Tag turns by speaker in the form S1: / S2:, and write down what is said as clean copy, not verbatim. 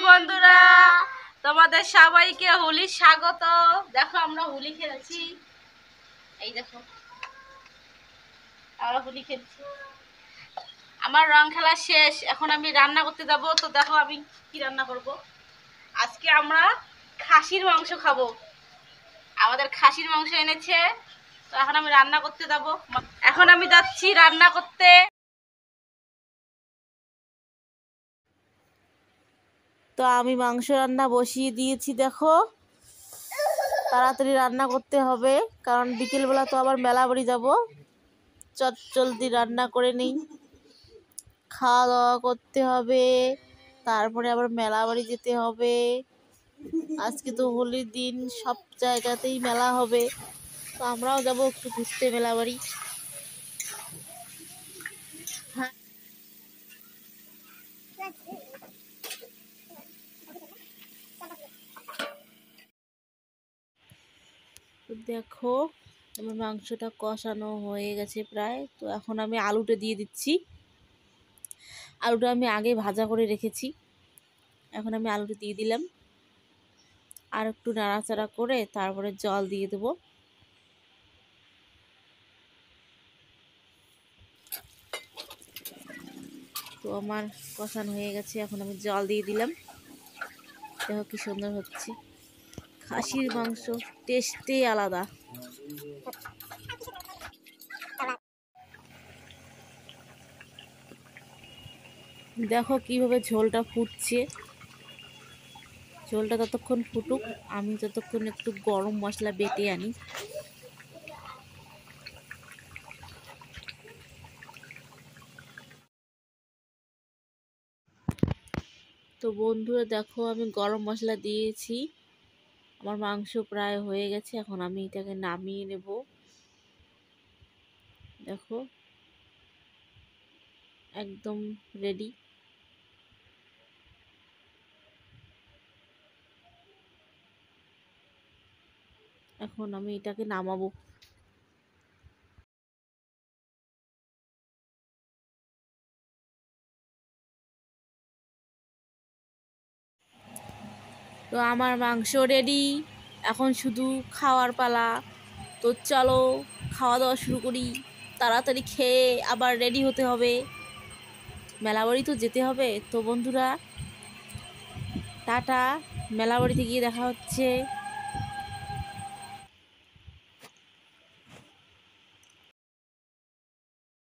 S1: বন্ধুরা, তোমাদের সবাইকে হোলি স্বাগত। দেখো আমরা হোলি খেলছি, এই দেখো আমরা হোলি খেলছি। আমার রং খেলা শেষ, এখন আমি রান্না করতে যাব। তো দেখো আমি কি রান্না করব। আজকে আমরা খাসির মাংস খাবো, আমাদের খাসির মাংস এনেছে। তো এখন আমি রান্না করতে যাব, এখন আমি যাচ্ছি রান্না করতে।
S2: তো আমি মাংস রান্না বসিয়ে দিয়েছি। দেখো তাড়াতাড়ি রান্না করতে হবে, কারণ বিকেলবেলা তো আবার মেলা বাড়ি যাবো। জলদি রান্না করে নিই, খাওয়া দাওয়া করতে হবে, তারপরে আবার মেলা বাড়ি যেতে হবে। আজকে তো হোলির দিন, সব জায়গাতেই মেলা হবে, তো আমরাও যাবো একটু ঘুরতে মেলা বাড়ি। দেখো আমার মাংসটা কষানো হয়ে গেছে প্রায়। তো এখন আমি আলুটা দিয়ে দিচ্ছি। আলুটা আমি আগে ভাজা করে রেখেছি, এখন আমি আলুটা দিয়ে দিলাম। আর একটু নাড়াচাড়া করে তারপরে জল দিয়ে দেবো। তো আমার কষানো হয়ে গেছে, এখন আমি জল দিয়ে দিলাম। দেখো কি সুন্দর হচ্ছে। খাসির মাংস টেস্টই আলাদা। দেখো কিভাবে ঝোলটা ফুটছে। ঝোলটা ততক্ষণ ফুটুক, আমি ততক্ষণ একটু গরম মশলা বেটে আনি। তো বন্ধুরা দেখো আমি গরম মশলা দিয়েছি, আমার মাংস প্রায় হয়ে গেছে। এখন আমি এটাকে নামিয়ে নেব। দেখো একদম রেডি। এখন আমি এটাকে নামাবো। তো আমার মাংস রেডি, এখন শুধু খাওয়ার পালা। তো চলো খাওয়া দাওয়া শুরু করি। তাড়াতাড়ি খেয়ে আবার রেডি হতে হবে, মেলা বাড়ি তো যেতে হবে। তো বন্ধুরা টাটা, মেলা বাড়িতে গিয়ে দেখা হচ্ছে।